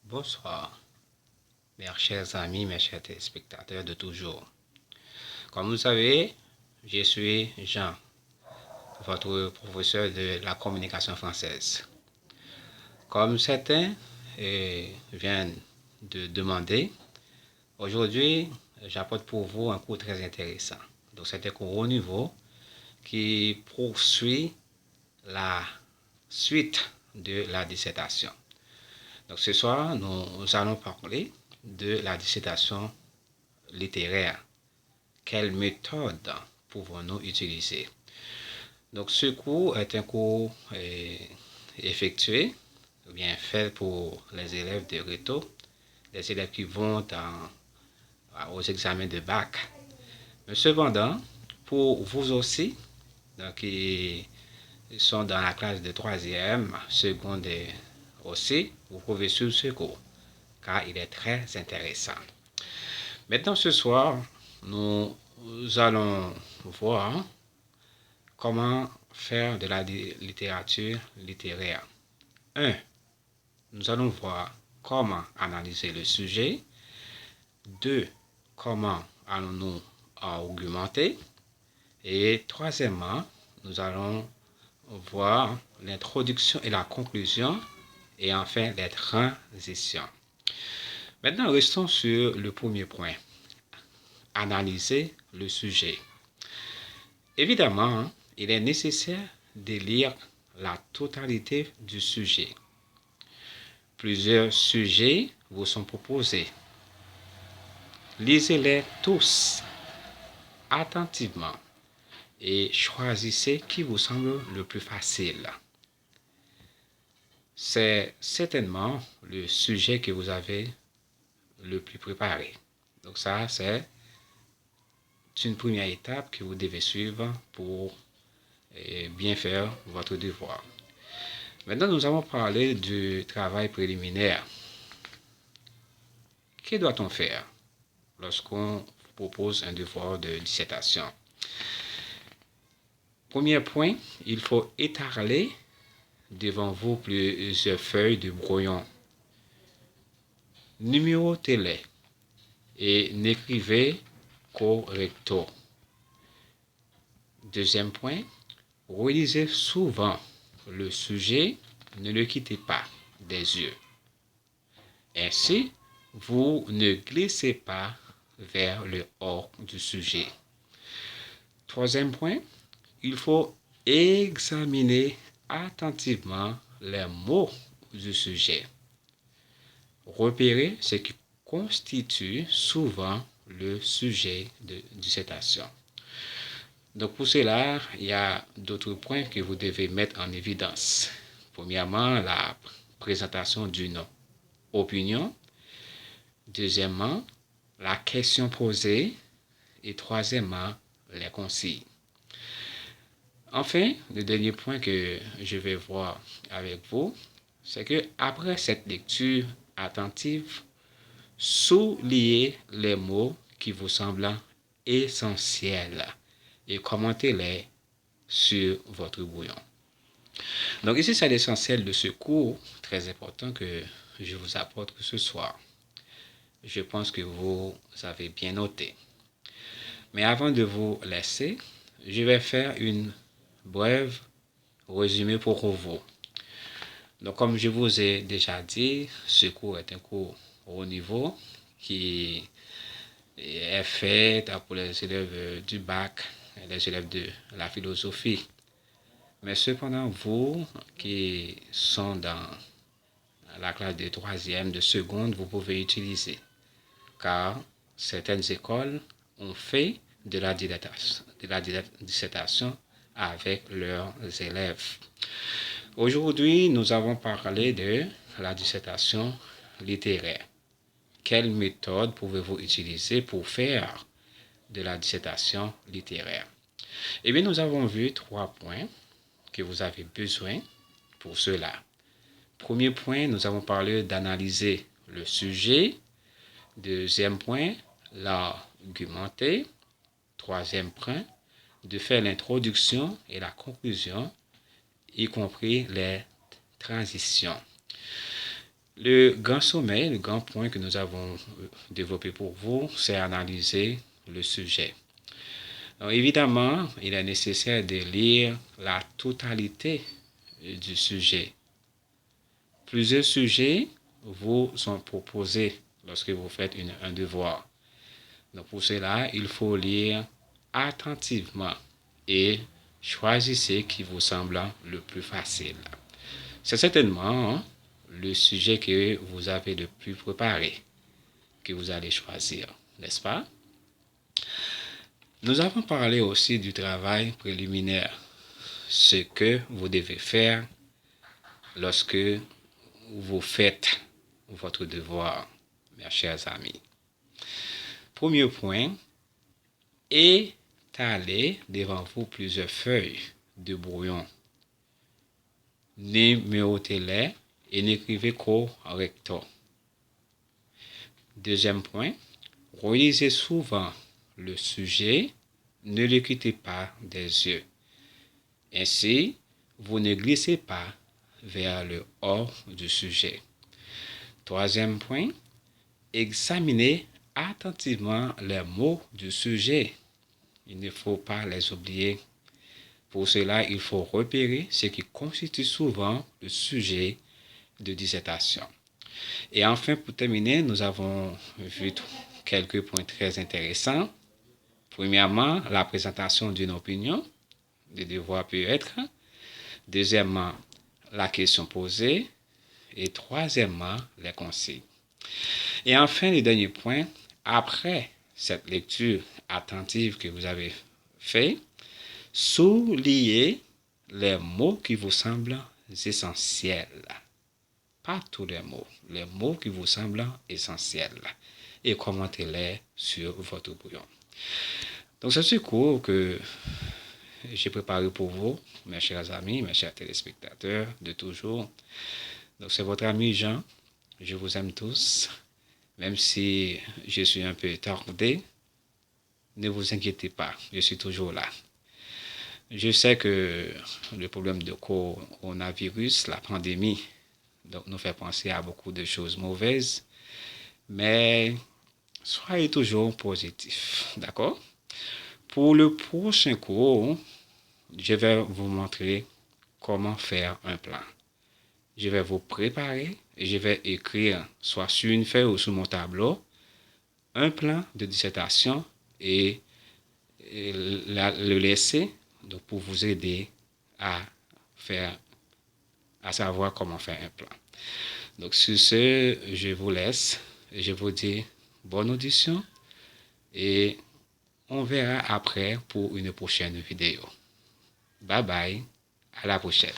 Bonsoir, mes chers amis, mes chers téléspectateurs de toujours. Comme vous savez, je suis Jean, votre professeur de la communication française. Comme certains viennent de demander, aujourd'hui, j'apporte pour vous un cours très intéressant. Donc, c'est un cours haut niveau qui poursuit la suite de la dissertation. Donc, ce soir, nous allons parler de la dissertation littéraire. Quelle méthode pouvons-nous utiliser? Donc, ce cours est un cours effectué, ou bien fait pour les élèves de RETO, les élèves qui vont aux examens de bac. Mais cependant, pour vous aussi, donc, qui sont dans la classe de 3e, seconde aussi, vous pouvez suivre ce cours, car il est très intéressant. Maintenant, ce soir, nous allons voir comment faire de la littérature littéraire. 1. Nous allons voir comment analyser le sujet. 2. Comment allons-nous argumenter. Et troisièmement, nous allons voir l'introduction et la conclusion. Et enfin, les transitions. Maintenant, restons sur le premier point. Analyser le sujet. Évidemment, il est nécessaire de lire la totalité du sujet. Plusieurs sujets vous sont proposés. Lisez-les tous attentivement et choisissez qui vous semble le plus facile. C'est certainement le sujet que vous avez le plus préparé. Donc ça, c'est une première étape que vous devez suivre pour bien faire votre devoir. Maintenant, nous allons parler du travail préliminaire. Que doit-on faire lorsqu'on propose un devoir de dissertation? Premier point, il faut étaler devant vous plusieurs feuilles de brouillon. Numérotez-les et n'écrivez qu'au recto. Deuxième point, relisez souvent le sujet, ne le quittez pas des yeux. Ainsi, vous ne glissez pas vers le hors du sujet. Troisième point, il faut examiner attentivement les mots du sujet. Repérez ce qui constitue souvent le sujet de dissertation. Donc pour cela, il y a d'autres points que vous devez mettre en évidence. Premièrement, la présentation d'une opinion. Deuxièmement, la question posée. Et troisièmement, les consignes. Enfin, le dernier point que je vais voir avec vous, c'est que après cette lecture attentive, soulignez les mots qui vous semblent essentiels et commentez-les sur votre brouillon. Donc ici, c'est l'essentiel de ce cours très important que je vous apporte ce soir. Je pense que vous avez bien noté. Mais avant de vous laisser, je vais faire une brève résumé pour vous. Donc, comme je vous ai déjà dit, ce cours est un cours haut niveau qui est fait pour les élèves du bac, les élèves de la philosophie. Mais cependant, vous qui sont dans la classe de 3e, de seconde, vous pouvez utiliser. Car certaines écoles ont fait de la dissertation avec leurs élèves. Aujourd'hui, nous avons parlé de la dissertation littéraire. Quelle méthode pouvez-vous utiliser pour faire de la dissertation littéraire? Eh bien, nous avons vu 3 points que vous avez besoin pour cela. Premier point, nous avons parlé d'analyser le sujet. Deuxième point, l'argumenter. Troisième point, de faire l'introduction et la conclusion, y compris les transitions. Le grand sommet, le grand point que nous avons développé pour vous, c'est analyser le sujet. Alors, évidemment, il est nécessaire de lire la totalité du sujet. Plusieurs sujets vous sont proposés lorsque vous faites un devoir. Donc pour cela, il faut lire attentivement et choisissez qui vous semble le plus facile. C'est certainement le sujet que vous avez le plus préparé que vous allez choisir, n'est-ce pas? Nous avons parlé aussi du travail préliminaire, ce que vous devez faire lorsque vous faites votre devoir, mes chers amis. Premier point, étalez devant vous plusieurs feuilles de brouillon. Numérotez-les et n'écrivez qu'au recto. Deuxième point, relisez souvent le sujet, ne le quittez pas des yeux. Ainsi, vous ne glissez pas vers le hors du sujet. Troisième point, examinez attentivement les mots du sujet. Il ne faut pas les oublier. Pour cela, il faut repérer ce qui constitue souvent le sujet de dissertation. Et enfin, pour terminer, nous avons vu quelques points très intéressants. Premièrement, la présentation d'une opinion, le devoir peut être. Deuxièmement, la question posée. Et troisièmement, les consignes. Et enfin, le dernier point, après cette lecture attentive que vous avez faite, soulignez les mots qui vous semblent essentiels. Pas tous les mots qui vous semblent essentiels. Et commentez-les sur votre brouillon. Donc, c'est ce cours que j'ai préparé pour vous, mes chers amis, mes chers téléspectateurs de toujours. Donc, c'est votre ami Jean. Je vous aime tous. Même si je suis un peu tardé, ne vous inquiétez pas, je suis toujours là. Je sais que le problème de coronavirus, la pandémie, donc nous fait penser à beaucoup de choses mauvaises, mais soyez toujours positifs, d'accord? Pour le prochain cours, je vais vous montrer comment faire un plan. Je vais vous préparer et je vais écrire soit sur une feuille ou sur mon tableau un plan de dissertation et le laisser donc pour vous aider à savoir comment faire un plan. Donc sur ce, je vous laisse et je vous dis bonne audition et on verra après pour une prochaine vidéo. Bye bye, à la prochaine.